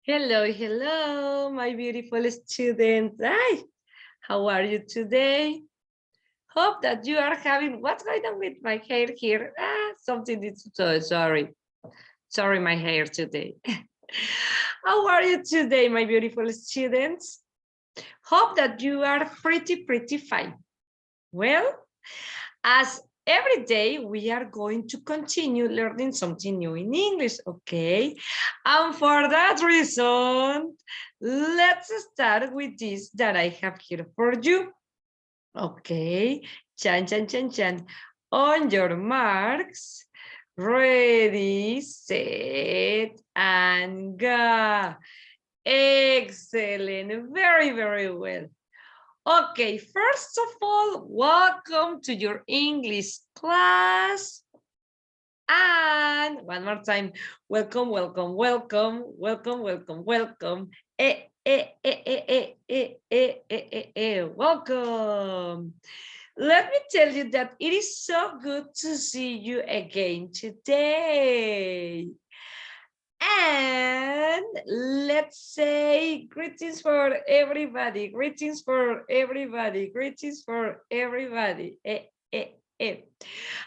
Hello, hello, my beautiful students. Hi, how are you today? Hope that you are having, what's going on with my hair here? Something is so sorry. Sorry, my hair today. How are you today, my beautiful students? Hope that you are pretty fine. Well, as every day, we are going to continue learning something new in English, okay? And for that reason, let's start with this that I have here for you. Okay, chan. On your marks, ready, set, and go. Excellent, very well. Okay, first of all, welcome to your English class. And one more time, welcome. Welcome. Let me tell you that it is so good to see you again today. And let's say greetings for everybody.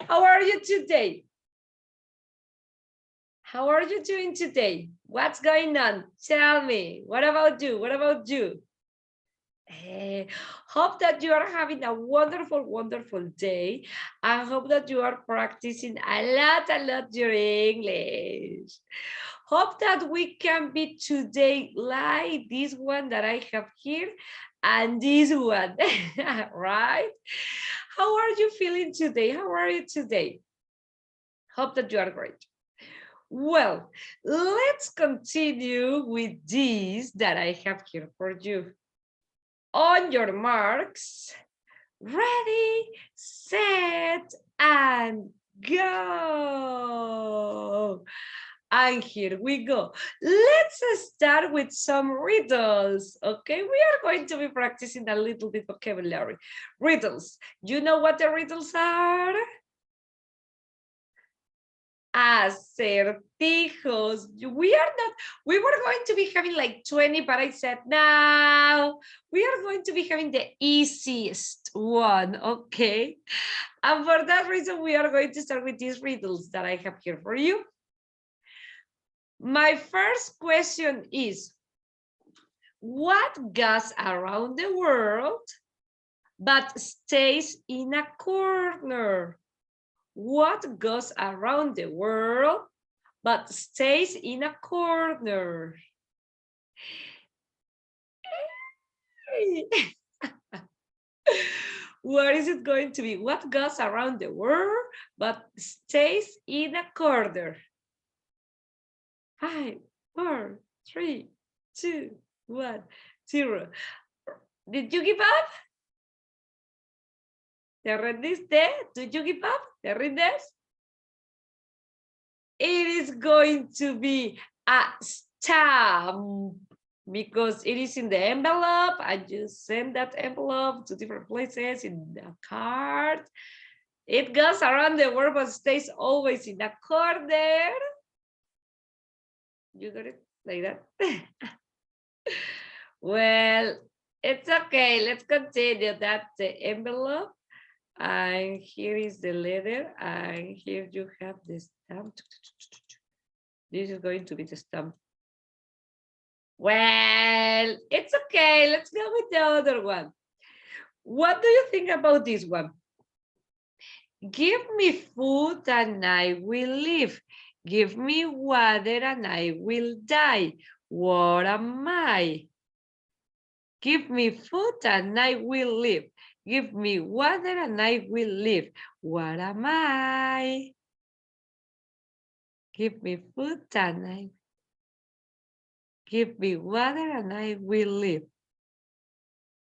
How are you today? How are you doing today? What's going on? Tell me. What about you? Hope that you are having a wonderful day. I hope that you are practicing a lot your English. Hope that we can be today like this one that I have here and this one, right? How are you feeling today? How are you today? Hope that you are great. Well, let's continue with this that I have here for you. On your marks, ready, set, and go. And here we go. Let's start with some riddles. Okay, we are going to be practicing a little bit vocabulary. Riddles. You know what the riddles are? Acertijos. We were going to be having like 20, but I said, no, we are going to be having the easiest one, okay? And for that reason, we are going to start with these riddles that I have here for you. My first question is, what goes around the world but stays in a corner? What goes around the world but stays in a corner? What is it going to be? What goes around the world but stays in a corner? 5, 4, 3, 2, 1, 0. Did you give up? ¿Te rendiste? Did you give up? ¿Te rindes? It is going to be a stamp because it is in the envelope. I just send that envelope to different places in a card. It goes around the world but stays always in a corner. You got it like that? Well, it's okay. Let's continue. That's the envelope. And here is the letter. And here you have the stamp. This is going to be the stamp. Well, it's okay. Let's go with the other one. What do you think about this one? Give me food and I will live. Give me water and I will die. What am I? Give me food and I will live. Give me water and I will live. What am I? Give me food and I give me water and I will live.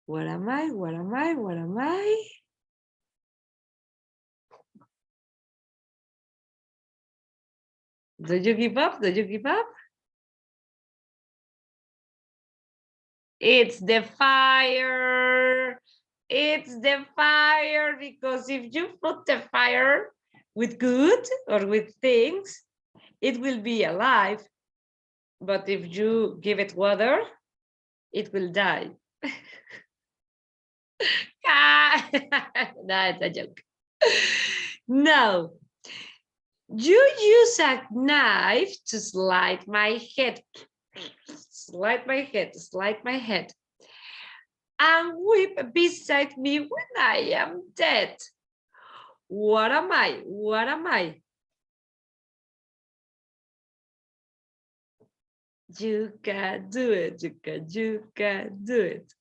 What am I? What am I? What am I? Do you give up? Do you give up? It's the fire. It's the fire, because if you put the fire with good or with things, it will be alive. But if you give it water, it will die. No, it's a joke. No. You use a knife to slide my head. Slide my head, slide my head. And weep beside me when I am dead. What am I? What am I? You can do it. You can do it.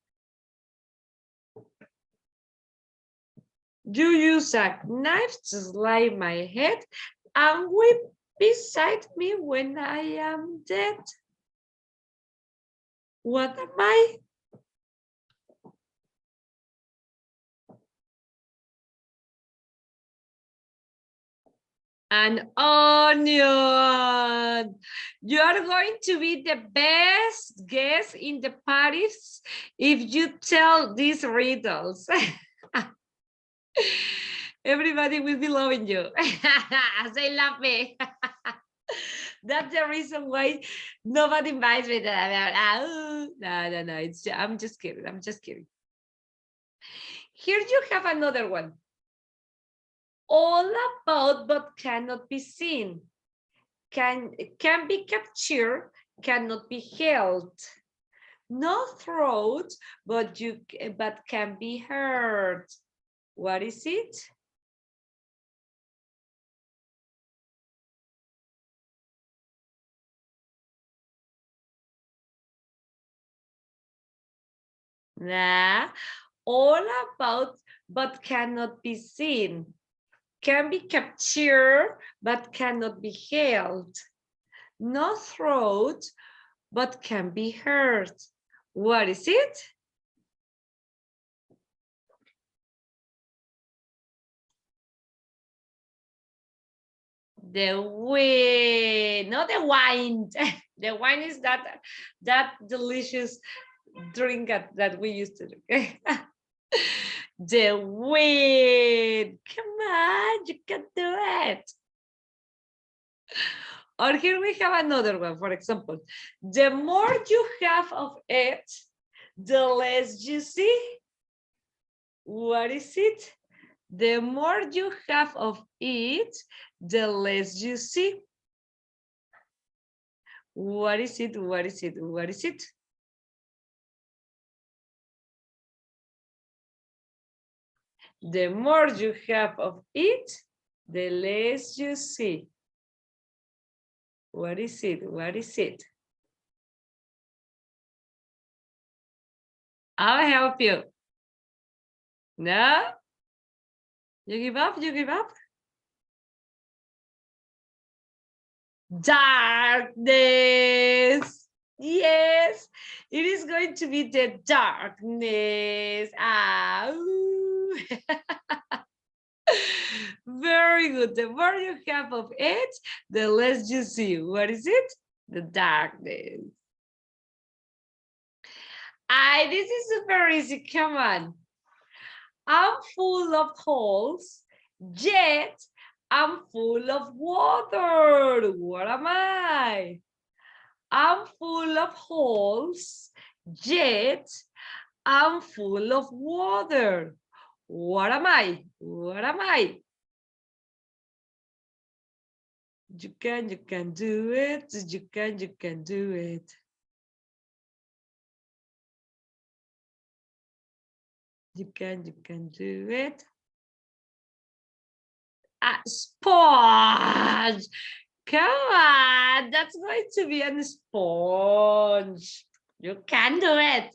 You use a knife to slide my head and weep beside me when I am dead. What am I? An onion. You are going to be the best guest in the parties if you tell these riddles. Everybody will be loving you as they love me. That's the reason why nobody invites me. No. I'm just kidding. I'm just kidding. Here you have another one. All about but cannot be seen. Can be captured, cannot be held. No throat, but can be heard. What is it? Nah, all about but cannot be seen. Can be captured, but cannot be held. No throat, but can be heard. What is it? The wind, not the wine. The wine is that delicious drink that we used to drink. The wind. Come on, you can do it. Or here we have another one, for example. The more you have of it, the less you see. What is it? The more you have of it, the less you see. What is it? What is it? What is it? The more you have of it, the less you see. What is it? What is it? I'll help you. No? You give up? You give up? Darkness. Yes, it is going to be the darkness. Very good. The more you have of it, the less you see. What is it? The darkness. This is super easy. Come on. I'm full of holes, yet I'm full of water. What am I? I'm full of holes, yet I'm full of water. What am I? What am I? You can do it. You can do it. You can do it. A sponge. Come on, that's going to be a sponge. You can do it.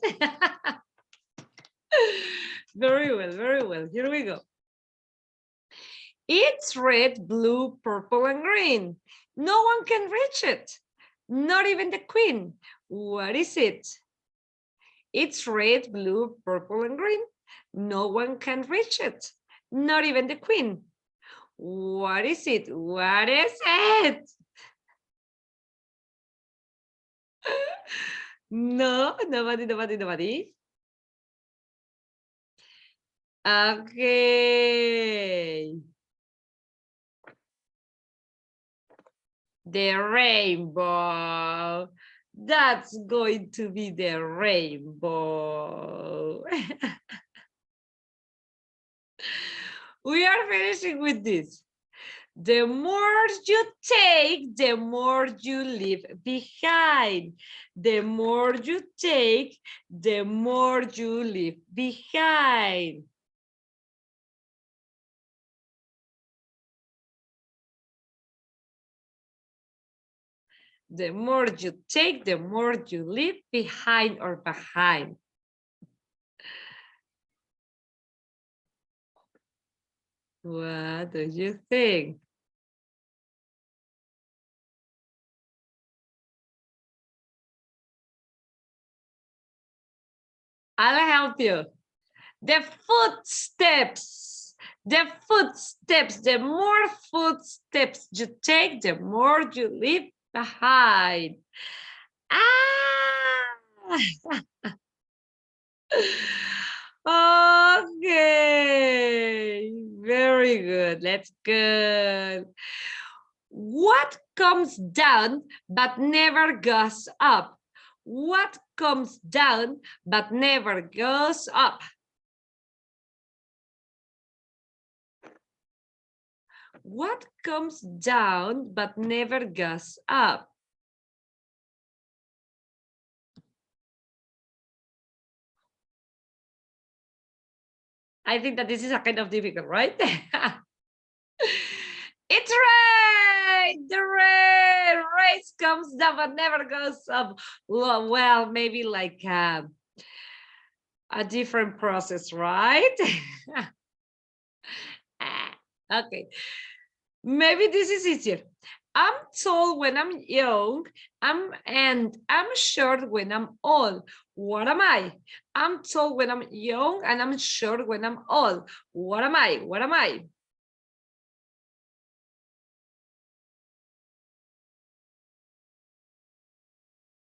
Very well, very well. Here we go. It's red, blue, purple, and green. No one can reach it, not even the queen. What is it? It's red, blue, purple, and green. No one can reach it, not even the queen. What is it? What is it? No, nobody. Okay. The rainbow. That's going to be the rainbow. We are finishing with this. The more you take, the more you leave behind. The more you take, the more you leave behind. The more you take, the more you leave behind or behind. What do you think? I'll help you. The footsteps. The footsteps. The more footsteps you take, the more you leave behind. Okay, very good. Let's go. What comes down but never goes up? What comes down but never goes up? What comes down but never goes up? I think that this is a kind of difficult, right? It's right. The race comes down but never goes up. Well, maybe like a different process, right? Okay. Maybe this is easier. I'm tall when I'm young, and I'm short when I'm old. What am I? I'm tall when I'm young, and I'm short when I'm old. What am I? What am I?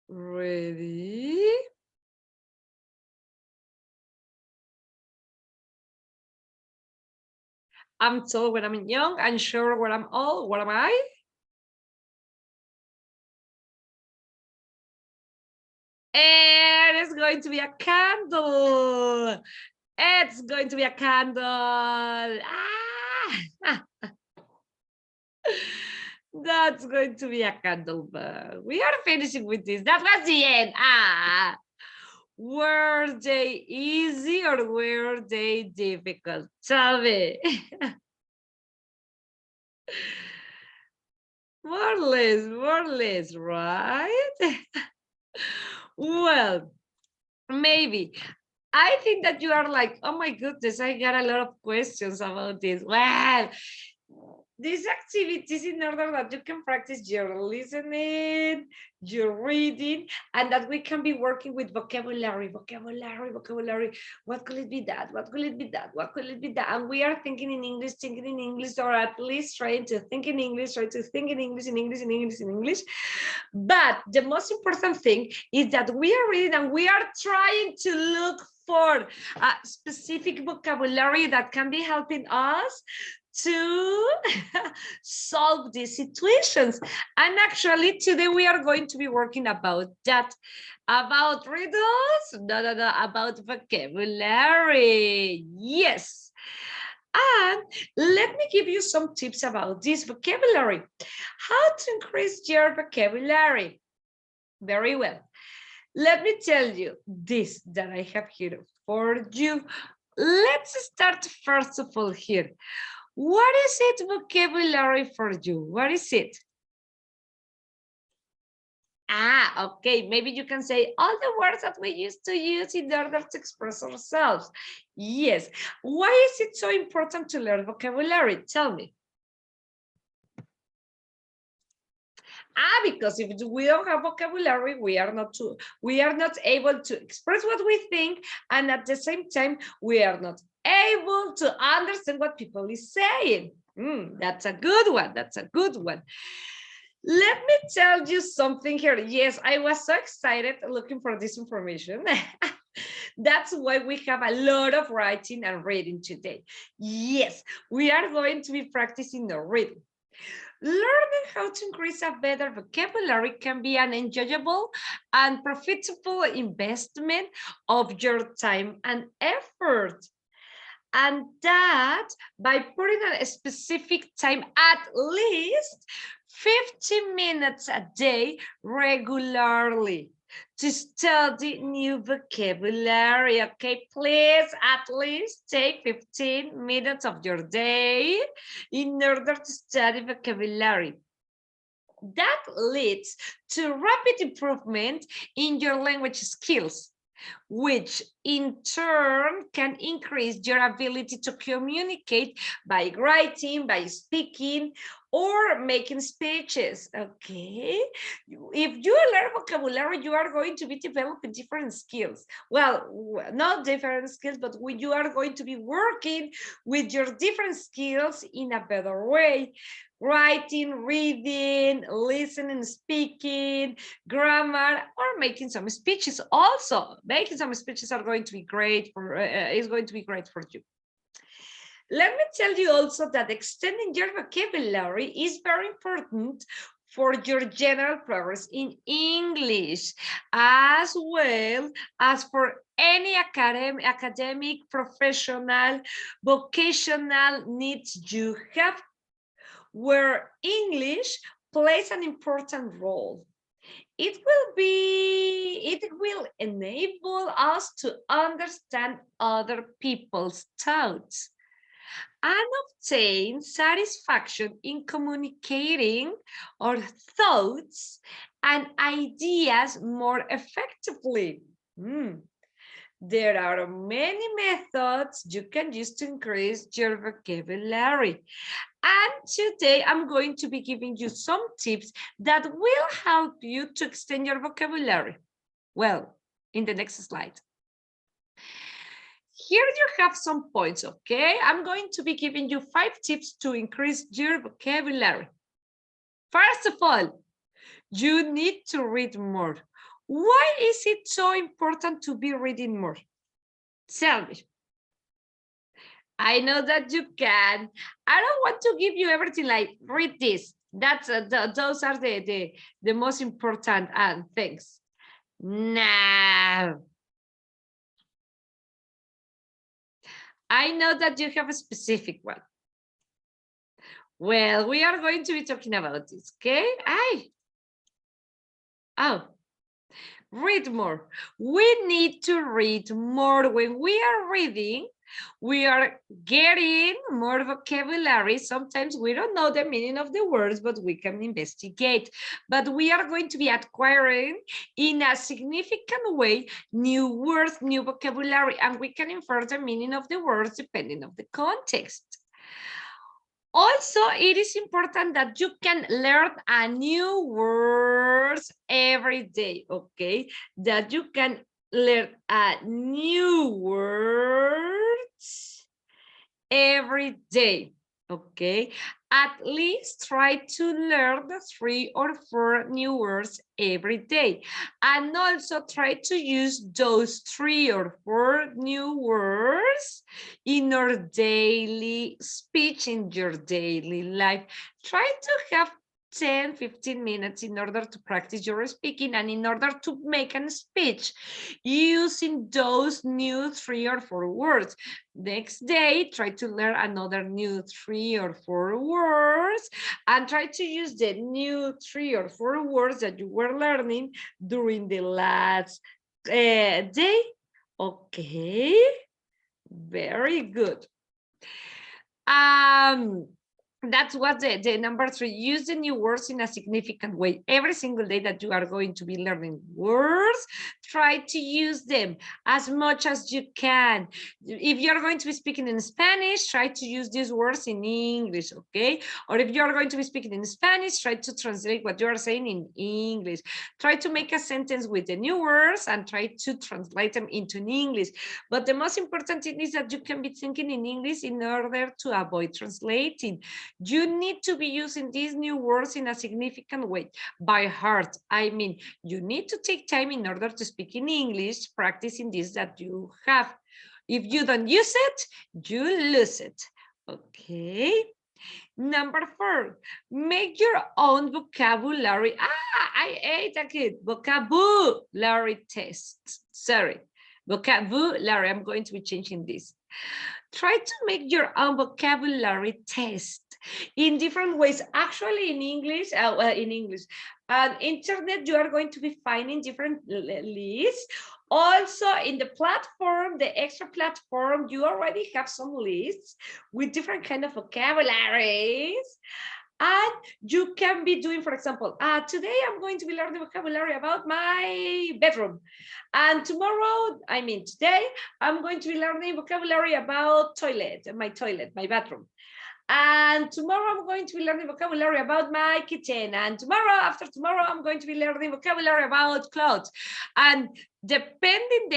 Ready? I'm tall when I'm young, and short when I'm old. What am I? And it's going to be a candle. It's going to be a candle. Ah! That's going to be a candle. We are finishing with this. That was the end. Were they easy or were they difficult? Tell me. More or less, right? Well, maybe. I think that you are like, oh my goodness, I got a lot of questions about this. Well, these activities in order that you can practice your listening, your reading, and that we can be working with vocabulary. What could it be that? What could it be that? What could it be that? And we are thinking in English, or at least trying to think in English, in English. But the most important thing is that we are reading and we are trying to look for a specific vocabulary that can be helping us to solve these situations. And actually today we are going to be working about that, about riddles, no, about vocabulary. Yes. And let me give you some tips about this vocabulary. How to increase your vocabulary? Very well. Let me tell you this that I have here for you. Let's start first of all here. What is it vocabulary for you? What is it? Okay. Maybe you can say all the words that we used to use in order to express ourselves. Yes. Why is it so important to learn vocabulary? Tell me. Because if we don't have vocabulary, we are not able to express what we think, and at the same time, we are not able to understand what people is saying. That's a good one. That's a good one. Let me tell you something here. Yes, I was so excited looking for this information. That's why we have a lot of writing and reading today. Yes, we are going to be practicing the reading. Learning how to increase a better vocabulary can be an enjoyable and profitable investment of your time and effort. And that by putting a specific time, at least 50 minutes a day regularly to study new vocabulary. Okay, please at least take 15 minutes of your day in order to study vocabulary. That leads to rapid improvement in your language skills, which in turn can increase your ability to communicate by writing, by speaking, or making speeches. Okay, if you learn vocabulary, you are going to be developing different skills. Well, not different skills, but you are going to be working with your different skills in a better way. Writing, reading, listening, speaking, grammar, or making some speeches. Also, making some speeches are going to be great for is going to be great for you. Let me tell you also that extending your vocabulary is very important for your general progress in English, as well as for any academic, professional, vocational needs you have, where English plays an important role. It will enable us to understand other people's thoughts and obtain satisfaction in communicating our thoughts and ideas more effectively. There are many methods you can use to increase your vocabulary. And today I'm going to be giving you some tips that will help you to extend your vocabulary. Well, in the next slide. Here you have some points, okay? I'm going to be giving you 5 tips to increase your vocabulary. First of all, you need to read more. Why is it so important to be reading more? Tell me. I know that you can. I don't want to give you everything like read this. That's those are the most important things. No. I know that you have a specific one. Well, we are going to be talking about this, okay? Read more. We need to read more. When we are reading, we are getting more vocabulary. Sometimes we don't know the meaning of the words, but we can investigate. But we are going to be acquiring in a significant way new words, new vocabulary, and we can infer the meaning of the words depending on the context. Also, it is important that you can learn a new words every day, okay? That you can learn a new words every day, okay? At least try to learn 3 or 4 new words every day. And also try to use those 3 or 4 new words in your daily speech, in your daily life. Try to have 10-15 minutes in order to practice your speaking and in order to make a speech using those new 3 or 4 words. Next day, try to learn another new 3 or 4 words and try to use the new 3 or 4 words that you were learning during the last day. Okay, very good. That's what the number 3, use the new words in a significant way. Every single day that you are going to be learning words, try to use them as much as you can. If you're going to be speaking in Spanish, try to use these words in English, okay? Or if you're going to be speaking in Spanish, try to translate what you are saying in English. Try to make a sentence with the new words and try to translate them into English. But the most important thing is that you can be thinking in English in order to avoid translating. You need to be using these new words in a significant way, by heart. I mean, you need to take time in order to speak in English, practicing this that you have. If you don't use it, you lose it. Okay. Number 4, make your own vocabulary. I ate a kid. Vocabulary test. Sorry. Vocabulary. I'm going to be changing this. Try to make your own vocabulary test in different ways. Actually, in English, on internet, you are going to be finding different lists. Also, in the platform, the extra platform, you already have some lists with different kind of vocabularies. And you can be doing, for example, today I'm going to be learning vocabulary about my bedroom. And tomorrow, today, I'm going to be learning vocabulary about my bathroom. And tomorrow I'm going to be learning vocabulary about my kitchen. And tomorrow, after tomorrow, I'm going to be learning vocabulary about clothes. And depending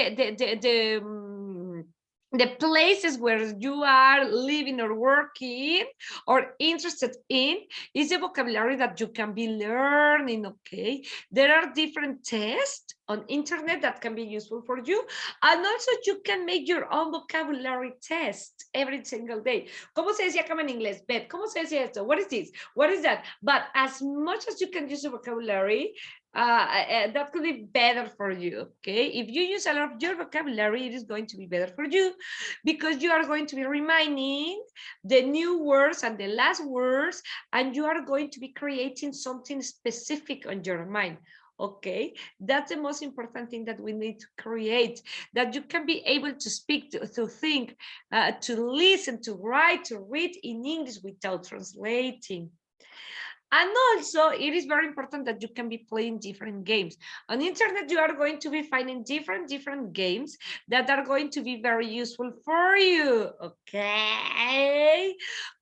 the places where you are living or working or interested in is the vocabulary that you can be learning, okay? There are different tests on internet that can be useful for you. And also you can make your own vocabulary test every single day. ¿Cómo se decía cama en inglés? Beth, ¿cómo se decía esto? What is this? What is that? But as much as you can use the vocabulary, that could be better for you, okay? If you use a lot of your vocabulary, it is going to be better for you because you are going to be reminding the new words and the last words, and you are going to be creating something specific on your mind. Okay, that's the most important thing that we need to create, that you can be able to speak, to think, to listen, to write, to read in English without translating. And also, it is very important that you can be playing different games. On the internet, you are going to be finding different games that are going to be very useful for you, okay?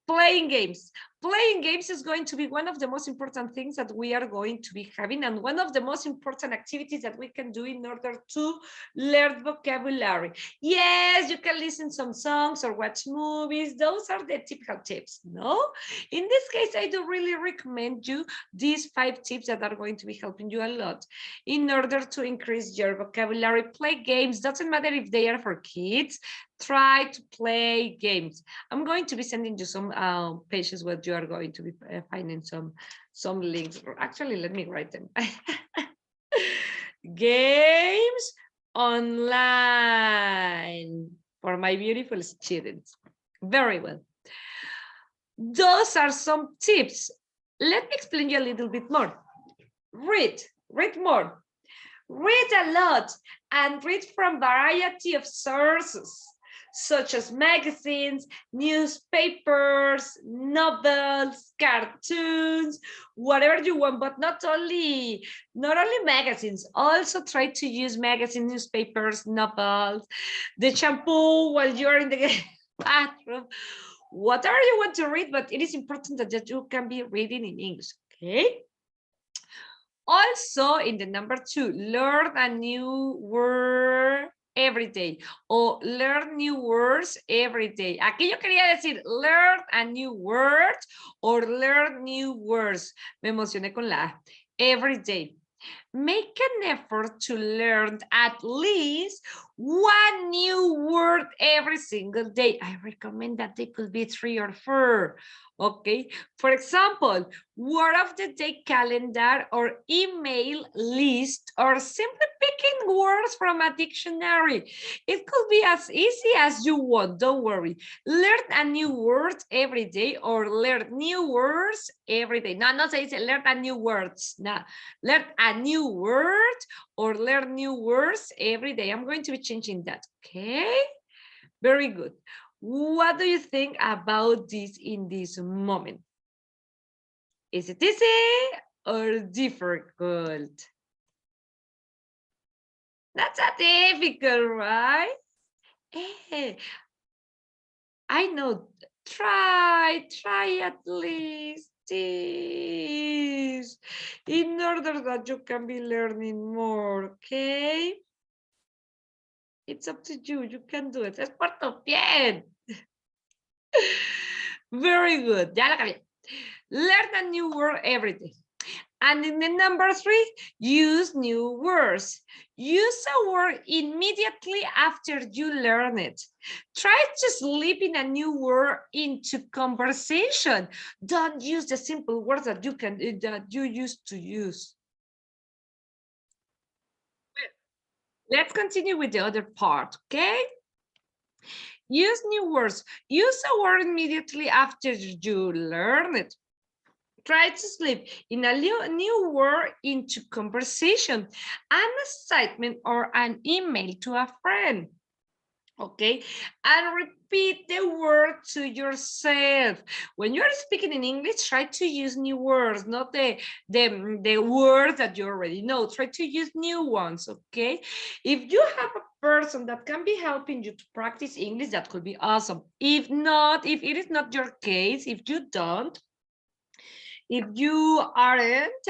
Playing games. Playing games is going to be one of the most important things that we are going to be having, and one of the most important activities that we can do in order to learn vocabulary. Yes, you can listen some songs or watch movies. Those are the typical tips, no? In this case, I do really recommend you these 5 tips that are going to be helping you a lot in order to increase your vocabulary. Play games. Doesn't matter if they are for kids. Try to play games. I'm going to be sending you some pages where you are going to be finding some links. Actually, let me write them. Games online for my beautiful students. Very well. Those are some tips. Let me explain you a little bit more. Read more. Read a lot and read from variety of sources, such as magazines, newspapers, novels, cartoons, whatever you want, but not only magazines. Also try to use magazines, newspapers, novels, the shampoo while you're in the bathroom, whatever you want to read, but it is important that you can be reading in English, okay? Also, in the number 2, learn a new word every day, o learn new words every day. Aquí yo quería decir learn a new word or learn new words. Me emocioné con la every day. Make an effort to learn at least 1 new word every single day. I recommend that they could be 3 or 4. Okay, for example, word of the day calendar or email list, or simply picking words from a dictionary. It could be as easy as you want, don't worry. Learn a new word every day or learn new words every day. No se dice learn a new words. No, learn a new word or learn new words every day. I'm going to be changing that, okay? Very good. What do you think about this in this moment? Is it easy or difficult? Not that difficult, right? Hey, I know. Try at least this in order that you can be learning more, okay? It's up to you. You can do it. Es por tu bien. Very good. Ya la cambié. Learn a new word every day. And in the number 3, use new words. Use a word immediately after you learn it. Try to slip in a new word into conversation. Don't use the simple words that you used to use. Let's continue with the other part, okay? Use new words. Use a word immediately after you learn it. Try to slip in a new word into conversation, an assignment or an email to a friend. Okay, and repeat the word to yourself. When you're speaking in English, try to use new words, not the words that you already know. Try to use new ones, okay? If you have a person that can be helping you to practice English, that could be awesome. If not, if it is not your case, if you don't, if you aren't,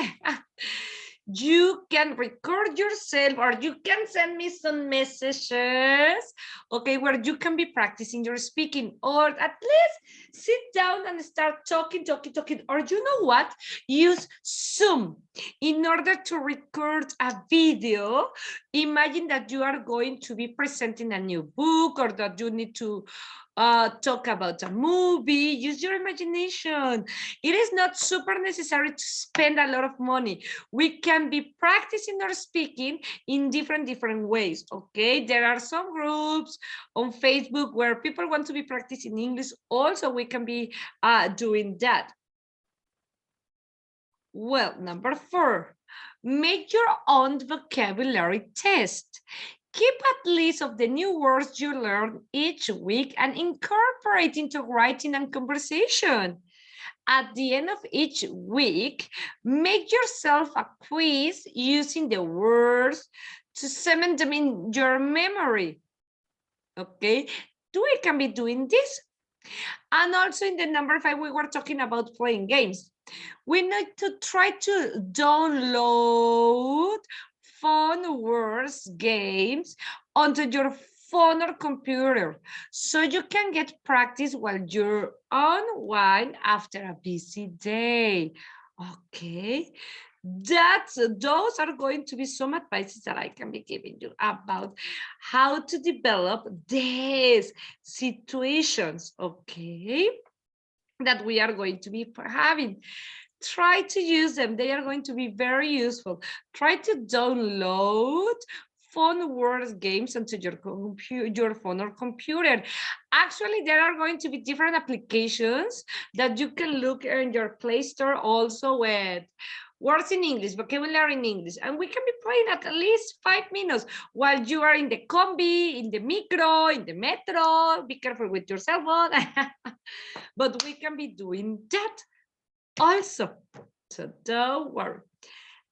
you can record yourself or you can send me some messages, okay, where you can be practicing your speaking, or at least sit down and start talking, or you know what, use Zoom in order to record a video. Imagine that you are going to be presenting a new book, or that you need to talk about a movie. Use your imagination. It is not super necessary to spend a lot of money. We can be practicing our speaking in different ways, okay? There are some groups on Facebook where people want to be practicing English. Also, we can be doing that. Well, number 4, make your own vocabulary test. Keep a list of the new words you learn each week and incorporate into writing and conversation. At the end of each week, make yourself a quiz using the words to cement them in your memory. Okay, we can be doing this. And also in the number 5, we were talking about playing games. We need to try to download fun words games onto your phone or computer, so you can get practice while you're unwind after a busy day. Okay, those are going to be some advices that I can be giving you about how to develop these situations, okay, that we are going to be having. Try to use them. They are going to be very useful. Try to download fun words games onto your phone or computer. Actually, there are going to be different applications that you can look in your Play Store also with words in English, vocabulary in English, and we can be playing at least 5 minutes while you are in the combi, in the micro, in the metro. Be careful with your cell phone. But we can be doing that also, so don't worry.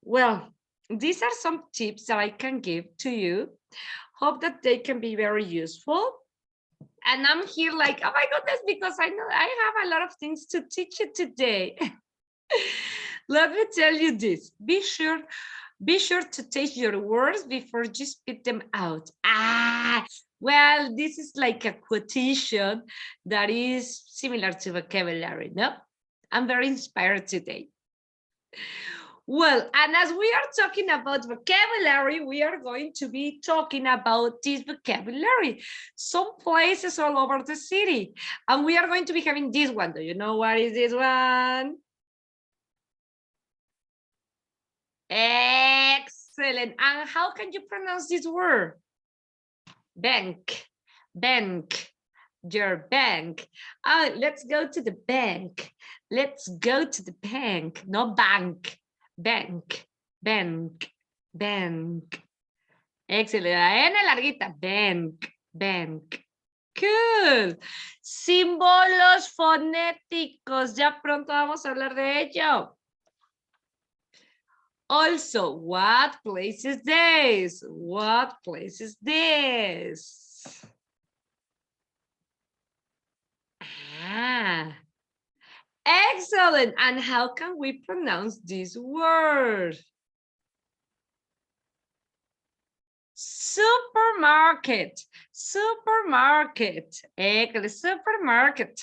Well, these are some tips that I can give to you. Hope that they can be very useful. And I'm here like, oh my goodness, because I know I have a lot of things to teach you today. Let me tell you this. Be sure to taste your words before you spit them out. Well, this is like a quotation that is similar to vocabulary, no? I'm very inspired today. Well, and as we are talking about vocabulary, we are going to be talking about this vocabulary, some places all over the city. And we are going to be having this one. Do you know what is this one? Excellent. And how can you pronounce this word? Bank, bank, your bank. Let's go to the bank. Let's go to the bank, no bank, bank, bank, bank. Excellent. N larguita, bank, bank. Cool. Símbolos fonéticos. Ya pronto vamos a hablar de ello. Also, what place is this? What place is this? Excellent. And how can we pronounce this word? Supermarket. Supermarket. Supermarket.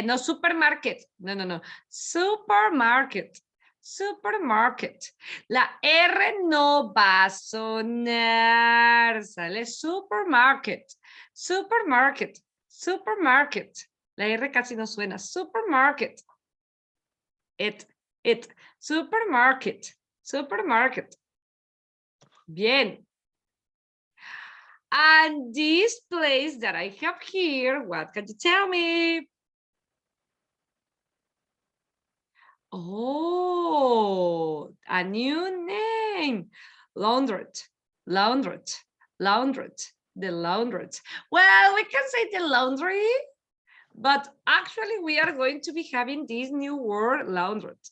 No, supermarket. No. Supermarket. Supermarket. La R no va a sonar. Sale supermarket. Supermarket. Supermarket. La R casi no suena. Supermarket. It. Supermarket. Supermarket. Bien. And this place that I have here, what can you tell me? Oh, a new name. Laundrette, laundrette, laundrette, the laundrette. Well, we can say the laundry, but actually we are going to be having this new word, laundrette,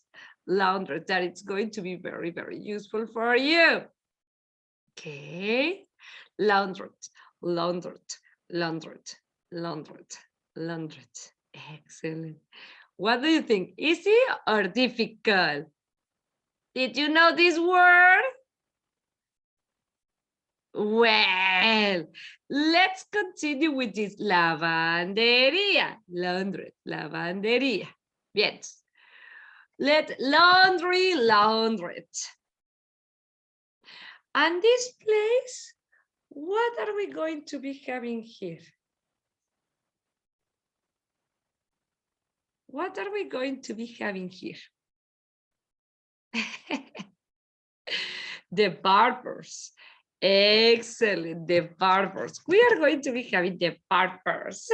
laundrette, that it's going to be very, very useful for you. Okay, laundrette, laundrette, laundrette, laundrette, laundrette. Excellent. What do you think? Easy or difficult? Did you know this word? Well, let's continue with this. Lavandería. Laundry. Lavandería. Bien. Laundry, laundrette. And this place, what are we going to be having here? What are we going to be having here? The barbers. Excellent, the barbers. We are going to be having the barbers.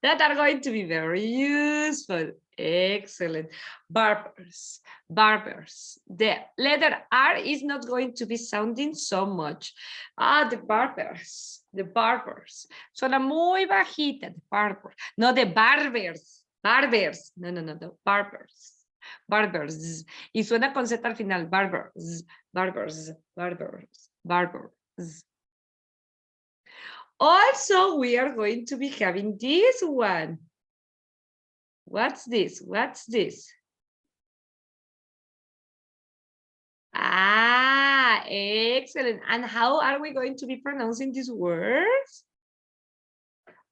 That are going to be very useful. Excellent. Barbers, barbers. The letter R is not going to be sounding so much. The barbers, the barbers. Suena muy bajita, the barbers. No, the barbers, barbers. No, the barbers. Barbers. Y suena con Z al final. Barbers, barbers, barbers, barbers. Also, we are going to be having this one. What's this? What's this? Excellent. And how are we going to be pronouncing these words?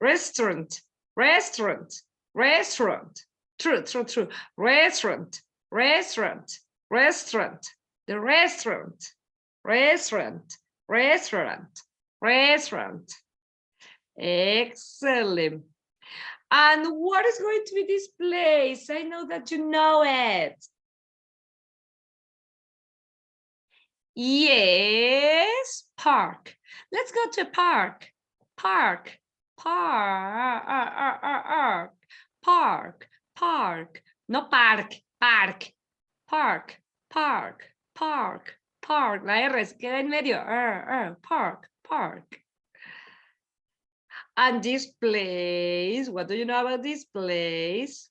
Restaurant, restaurant, restaurant. True. Restaurant, restaurant, restaurant. The restaurant, restaurant, restaurant, restaurant. Excellent. And what is going to be this place? I know that you know it. Yes, park. Let's go to park. Park, park, park, park. No park, park, park, park, park, park. La R se queda en medio. Park, park. And this place, what do you know about this place?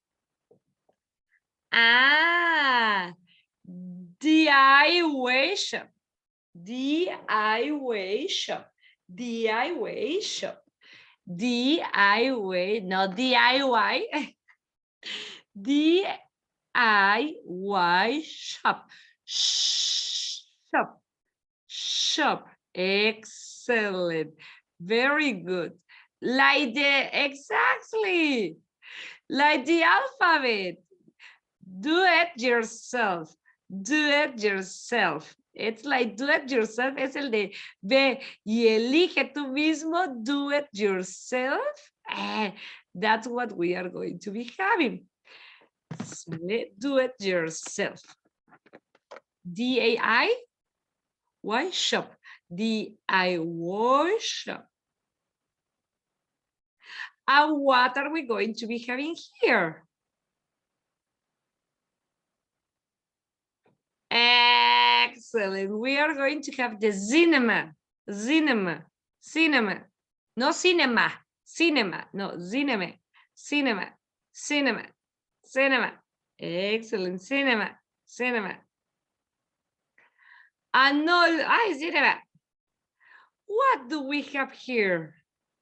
DIY shop. DIY shop. DIY shop. DIY, not DIY. DIY shop. Shop. Shop. Excellent. Very good. Like exactly. Like the alphabet. Do it yourself. Do it yourself. It's like do it yourself. Es el de ve y elige tú mismo. Do it yourself. That's what we are going to be having. Do it yourself. DIY shop. DIY shop. And what are we going to be having here? Excellent. We are going to have the cinema. Cinema. Cinema. No cinema. Cinema. No, cinema. Cinema. Cinema. Cinema. Excellent. Cinema. Cinema. And no, cinema. What do we have here?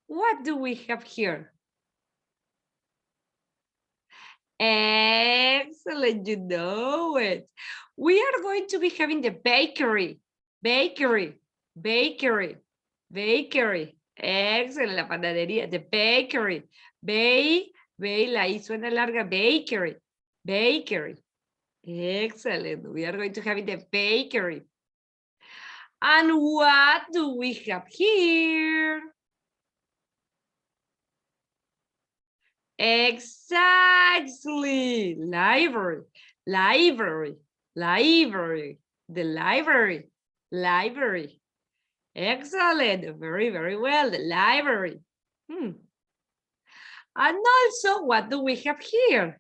What do we have here? Excellent, you know it. We are going to be having the bakery, bakery, bakery, bakery. Excellent, la panadería, the bakery. La I suena larga, bakery, bakery, Excellent. We are going to have in the bakery. And what do we have here? Exactly. Library, library, library, the library, library. Excellent. Very, very well. The library. And also, what do we have here?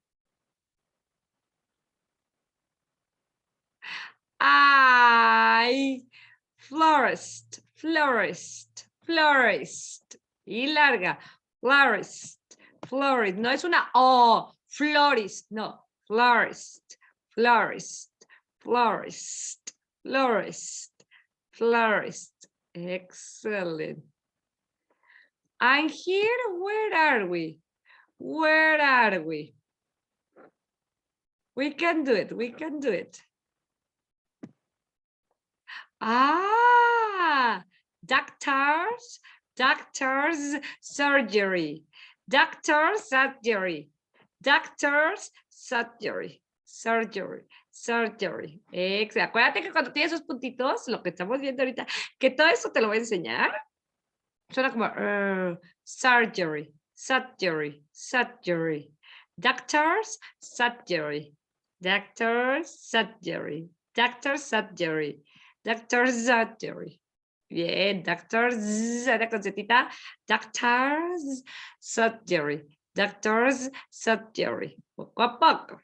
Florist, florist, florist. Y larga. Florist, florist. No es una O. Florist, no. Florist, florist, florist, florist, florist. Excellent. And here, where are we? Where are we? We can do it. We can do it. Doctors, doctors, surgery, doctors, surgery, doctors, surgery, surgery, surgery. Acuérdate que cuando tienes esos puntitos, lo que estamos viendo ahorita, que todo eso te lo voy a enseñar. Suena como surgery, surgery, surgery, doctors, surgery, doctors, surgery, doctors, surgery. Doctor's surgery. Bien, doctor's, la concertita. Doctor's surgery. Doctor's surgery. Poco a poco.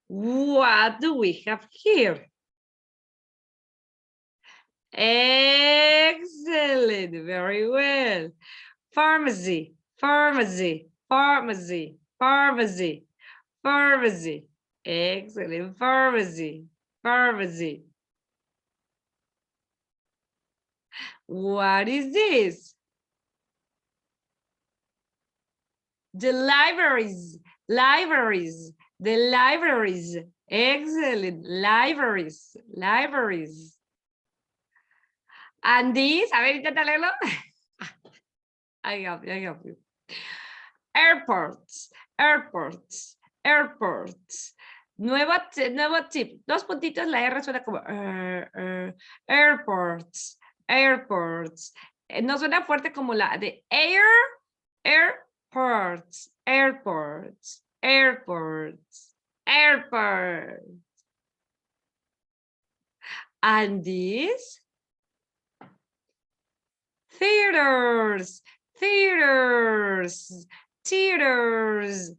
What do we have here? Excellent. Very well. Pharmacy, pharmacy, pharmacy, pharmacy, pharmacy. Excellent. Pharmacy. Pharmacy. What is this? The libraries, libraries, the libraries. Excellent. Libraries, libraries. And this, a ver, intenta leerlo. I help you, I help you. Airports, airports, airports. Nuevo tip. Dos puntitos, la R suena como airports, airports. No suena fuerte como la de airports, airports, airports, airports. And this? Theaters, theaters, theaters.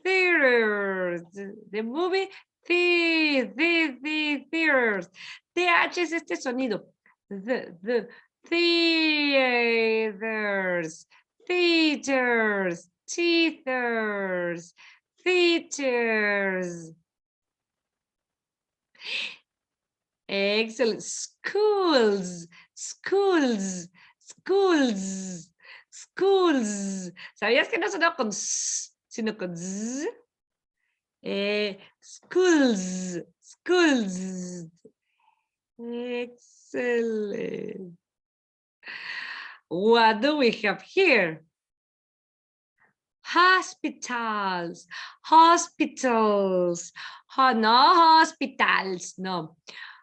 Theaters, the movie theaters. TH es este sonido. The theaters, theaters, theaters, theaters. Excellent. Schools, schools, schools, schools. ¿Sabías que no sonó con s, sino con z? Schools, schools. Excellent. What do we have here? Hospitals, hospitals. No hospitals, no.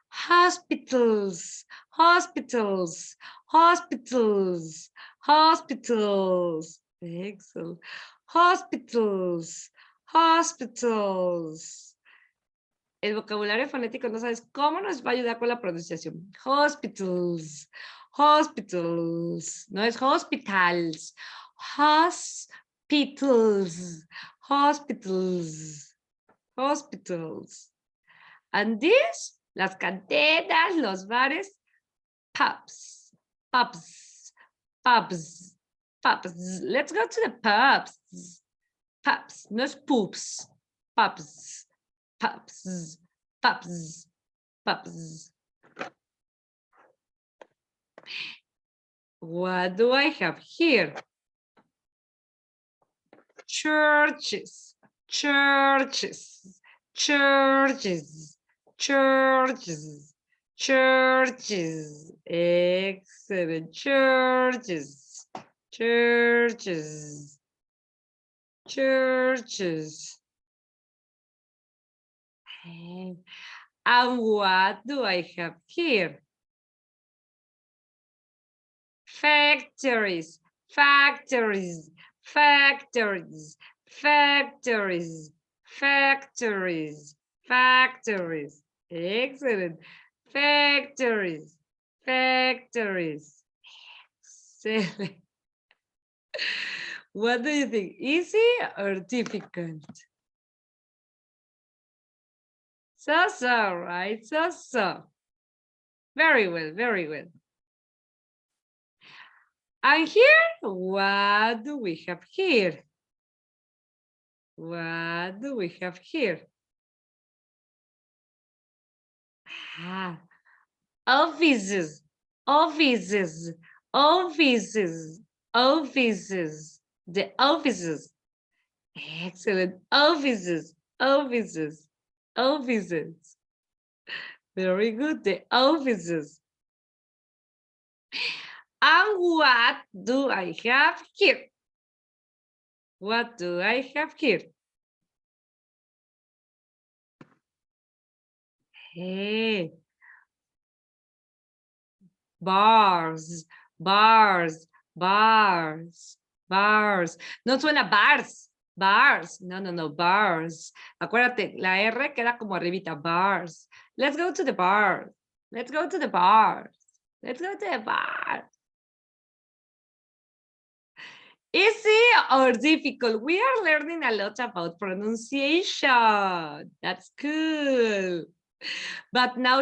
Hospitals, hospitals, hospitals, hospitals. Excellent. Hospitals, hospitals. El vocabulario fonético no sabes cómo nos va a ayudar con la pronunciación. Hospitals, hospitals. No es hospitals. Hospitals, hospitals, hospitals. And this, las canteras, los bares, pubs, pubs, pubs, pubs. Let's go to the pubs. Pubs, no es poops. Pubs, pubs, pubs, pubs. What do I have here? Churches, churches, churches, churches, churches. Excellent. Churches, churches, churches. Okay. And what do I have here? Factories, factories, factories, factories, factories, factories. Excellent. Factories, factories. Excellent. What do you think? Easy or difficult? So, right? So. Very well, very well. And here, what do we have here? What do we have here? Ah, offices, offices, offices, offices, the offices. Excellent. Offices, offices, offices. Very good. The offices. And what do I have here? What do I have here? Hey, bars, bars, bars, bars. No suena bars, bars. No, bars. Acuérdate, la R queda como arribita, bars. Let's go to the bar. Let's go to the bar. Let's go to the bar. Easy or difficult? We are learning a lot about pronunciation. That's cool. But now,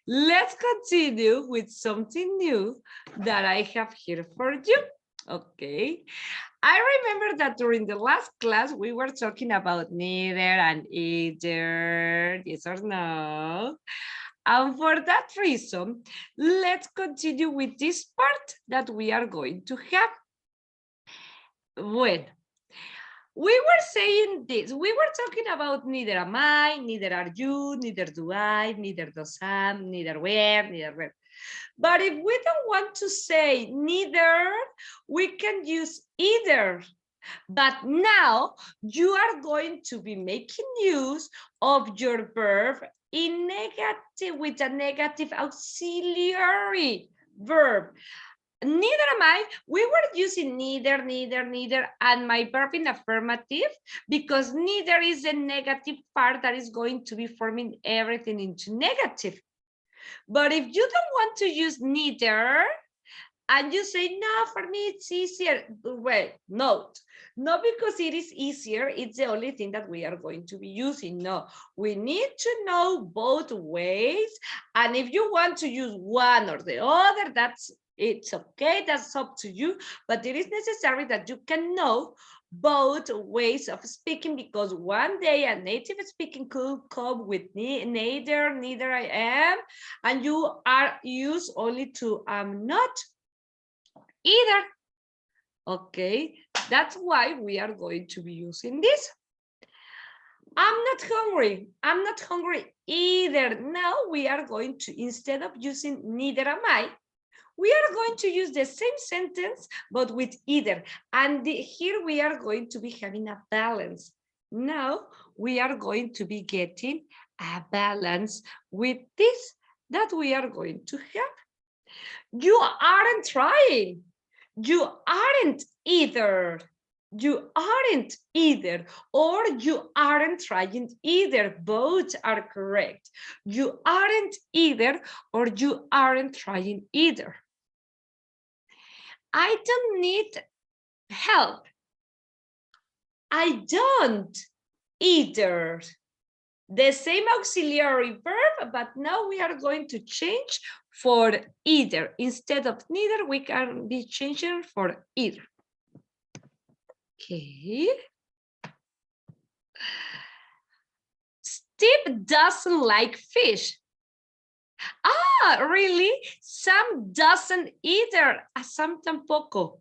let's continue with something new that I have here for you. Okay. I remember that during the last class, we were talking about neither and either, yes or no. And for that reason, let's continue with this part that we are going to have. Bueno, we were saying this. We were talking about neither am I, neither are you, neither do I, neither does Sam, neither where, neither where. But if we don't want to say neither, we can use either. But now you are going to be making use of your verb in negative with a negative auxiliary verb. Neither am I. We were using neither, and my verb in affirmative because neither is a negative part that is going to be forming everything into negative. But if you don't want to use neither, and you say, no, for me it's easier. Well, note, not because it is easier, it's the only thing that we are going to be using. No, we need to know both ways. And if you want to use one or the other, it's okay, that's up to you. But it is necessary that you can know both ways of speaking because one day a native speaking could come with neither I am, and you are used only to not either. Okay, that's why we are going to be using this. I'm not hungry either. Now we are going to, instead of using neither am I, we are going to use the same sentence, but with either. And here we are going to be having a balance. Now we are going to be getting a balance with this that we are going to have. You aren't trying. You aren't either. You aren't either, or you aren't trying either. Both are correct. You aren't either, or you aren't trying either. I don't need help. I don't either. The same auxiliary verb, but now we are going to change for either. Instead of neither, we can be changing for either. Okay. Steve doesn't like fish. Ah, really? Sam doesn't either. Sam tampoco.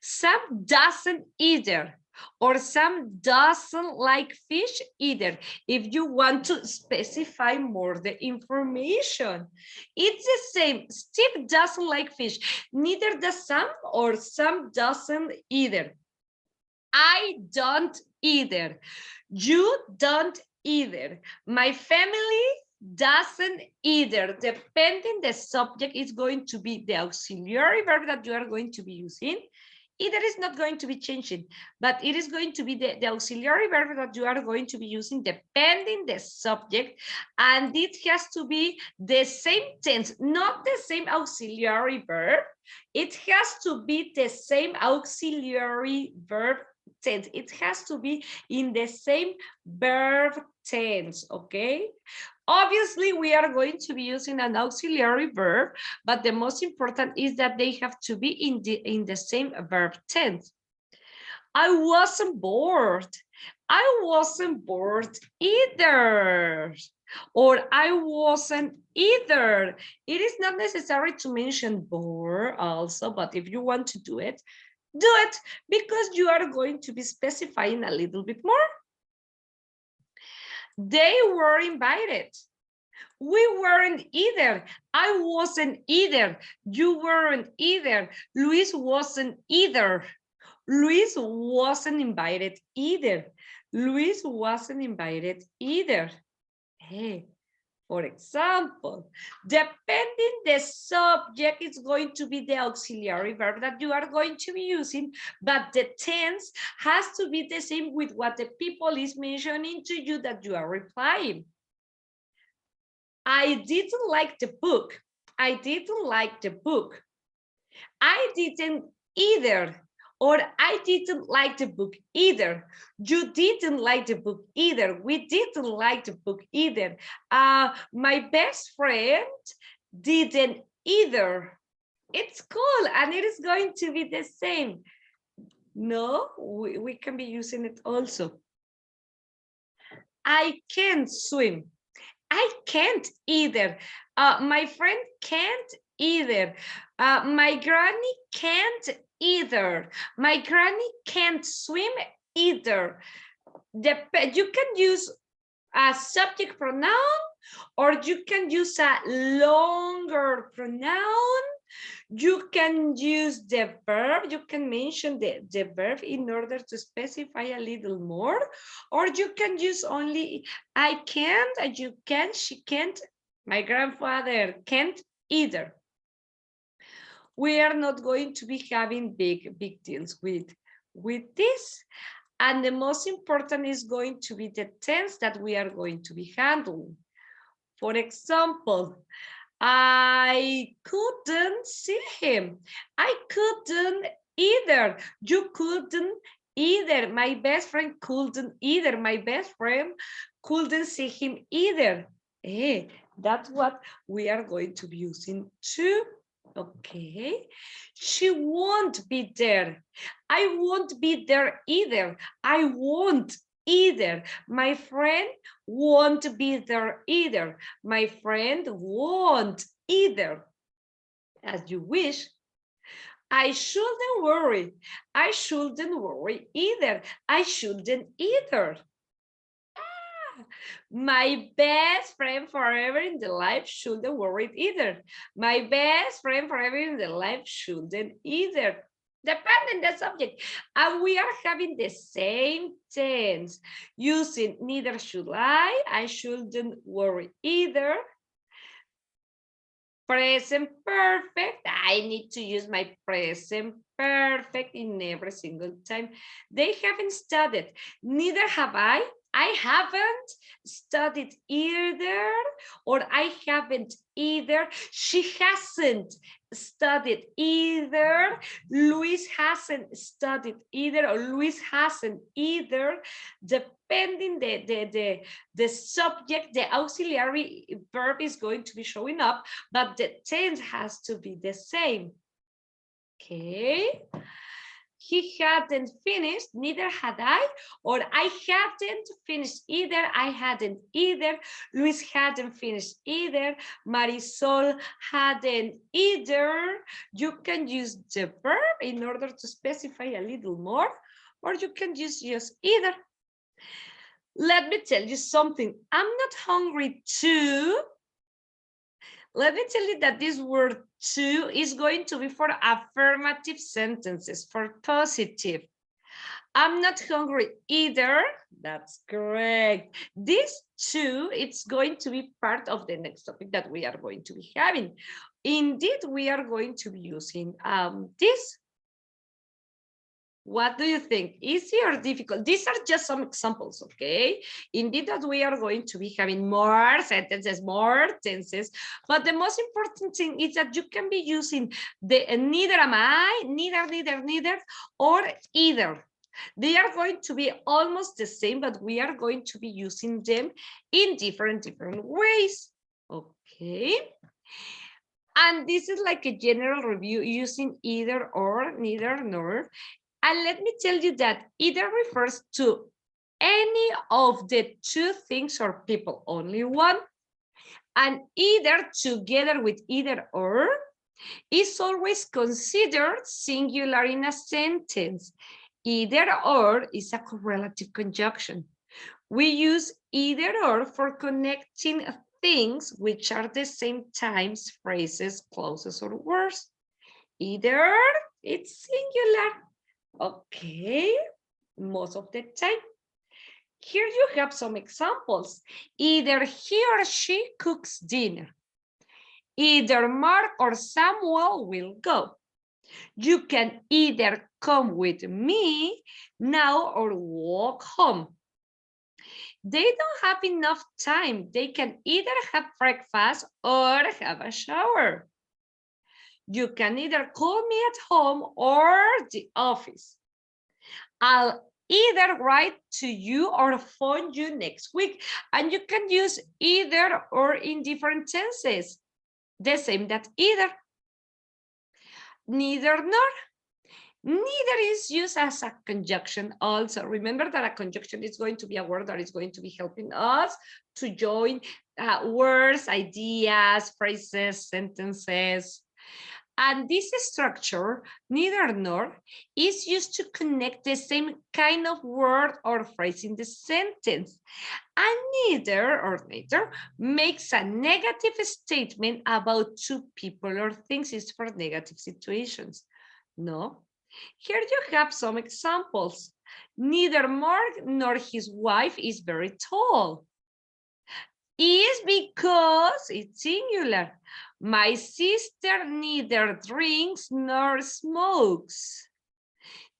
Sam doesn't either. Or Sam doesn't like fish either. If you want to specify more the information, it's the same. Steve doesn't like fish. Neither does Sam, or Sam doesn't either. I don't either. You don't either. My family doesn't either. Depending the subject is going to be the auxiliary verb that you are going to be using. Either is not going to be changing, but it is going to be the auxiliary verb that you are going to be using depending the subject, and it has to be the same tense, not the same auxiliary verb. It has to be the same auxiliary verb tense. It has to be in the same verb tense, okay? Obviously, we are going to be using an auxiliary verb, but the most important is that they have to be in the same verb tense. I wasn't bored. I wasn't bored either. Or I wasn't either. It is not necessary to mention bored also, but if you want to do it because you are going to be specifying a little bit more. They were invited. We weren't either. I wasn't either. You weren't either. Luis wasn't either. Luis wasn't invited either. Luis wasn't invited either. Hey, for example, depending the subject is going to be the auxiliary verb that you are going to be using, but the tense has to be the same with what the people is mentioning to you that you are replying. I didn't like the book. I didn't like the book. I didn't either. Or I didn't like the book either. You didn't like the book either. We didn't like the book either. My best friend didn't either. It's cool, and it is going to be the same. No, we can be using it also. I can't swim. I can't either. My friend can't either. My granny can't either. My granny can't swim either. You can use a subject pronoun, or you can use a longer pronoun. You can use the verb. You can mention the verb in order to specify a little more, or you can use only I can't, you can, she can't, my grandfather can't either. We are not going to be having big deals with this. And the most important is going to be the tense that we are going to be handling. For example, I couldn't see him. I couldn't either. You couldn't either. My best friend couldn't either. My best friend couldn't see him either. Hey, that's what we are going to be using too. Okay. She won't be there. I won't be there either. I won't either. My friend won't be there either. My friend won't either. As you wish. I shouldn't worry. I shouldn't worry either. I shouldn't either. My best friend forever in the life shouldn't worry either. My best friend forever in the life shouldn't either. Depending the subject. And we are having the same tense using neither should I shouldn't worry either. Present perfect. I need to use my present perfect in every single time. They haven't studied. Neither have I. I haven't studied either, or I haven't either. She hasn't studied either. Luis hasn't studied either, or Luis hasn't either. Depending the subject, the auxiliary verb is going to be showing up, but the tense has to be the same. Okay. He hadn't finished, neither had I, or I hadn't finished either, I hadn't either, Luis hadn't finished either, Marisol hadn't either. You can use the verb in order to specify a little more, or you can just use either. Let me tell you something. I'm not hungry too. Let me tell you that this word to is going to be for affirmative sentences, for positive. I'm not hungry either. That's correct. This too, it's going to be part of the next topic that we are going to be having. Indeed, we are going to be using this. What do you think? Easy or difficult? These are just some examples, okay? Indeed, that we are going to be having more sentences, more tenses. But the most important thing is that you can be using the neither am I, neither, or either. They are going to be almost the same, but we are going to be using them in different ways, okay? And this is like a general review using either or, neither nor. And let me tell you that either refers to any of the two things or people, only one. And either together with either or is always considered singular in a sentence. Either or is a correlative conjunction. We use either or for connecting things which are the same times, phrases, clauses, or words. Either it's singular. Okay, most of the time. Here you have some examples. Either he or she cooks dinner. Either Mark or Samuel will go. You can either come with me now or walk home. They don't have enough time. They can either have breakfast or have a shower. You can either call me at home or the office. I'll either write to you or phone you next week. And you can use either or in different tenses. The same that either. Neither nor. Neither is used as a conjunction also. Remember that a conjunction is going to be a word that is going to be helping us to join words, ideas, phrases, sentences. And this structure, neither nor, is used to connect the same kind of word or phrase in the sentence. And neither or neither makes a negative statement about two people or things. It's for negative situations. No. Here you have some examples. Neither Mark nor his wife is very tall. Is because it's singular. My sister neither drinks nor smokes.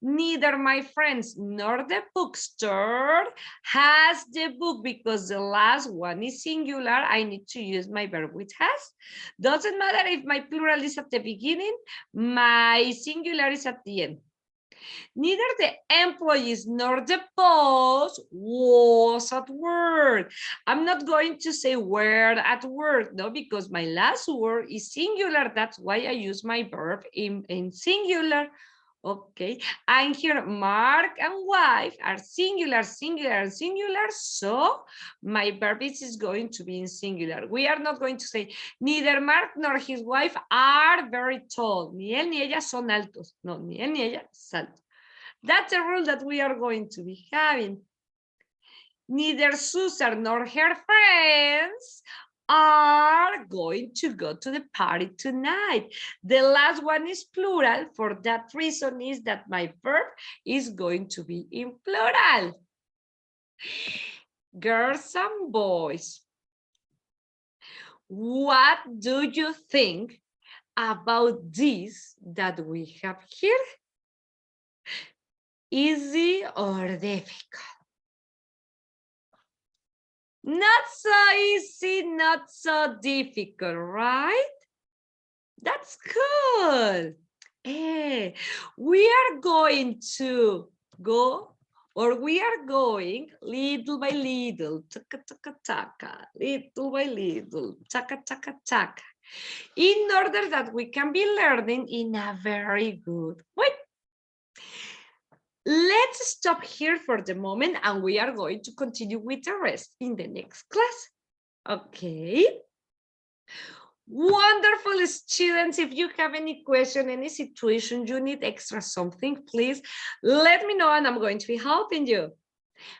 Neither my friends nor the bookstore has the book because the last one is singular. I need to use my verb with has. Doesn't matter if my plural is at the beginning, my singular is at the end. Neither the employees nor the boss was at work. I'm not going to say were at work, no, because my last word is singular. That's why I use my verb in singular. Okay, and here Mark and wife are singular, singular, singular. So my verb is going to be in singular. We are not going to say neither Mark nor his wife are very tall. Ni él ni ella son altos. No, ni él ni ella es alto. That's a rule that we are going to be having. Neither Susan nor her friends are going to go to the party tonight. The last one is plural. For that reason is that my verb is going to be in plural. Girls and boys, what do you think about this that we have here? Easy or difficult? Not so easy, not so difficult, right? That's good. Hey, we are going to go, or we are going little by little, taka, taka, taka, little by little, taka, taka, taka, in order that we can be learning in a very good way. Let's stop here for the moment and we are going to continue with the rest in the next class. Okay. Wonderful students. If you have any question, any situation, you need extra something, please let me know and I'm going to be helping you.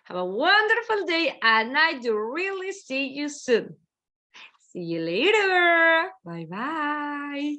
Have a wonderful day and I do really see you soon. See you later. Bye-bye.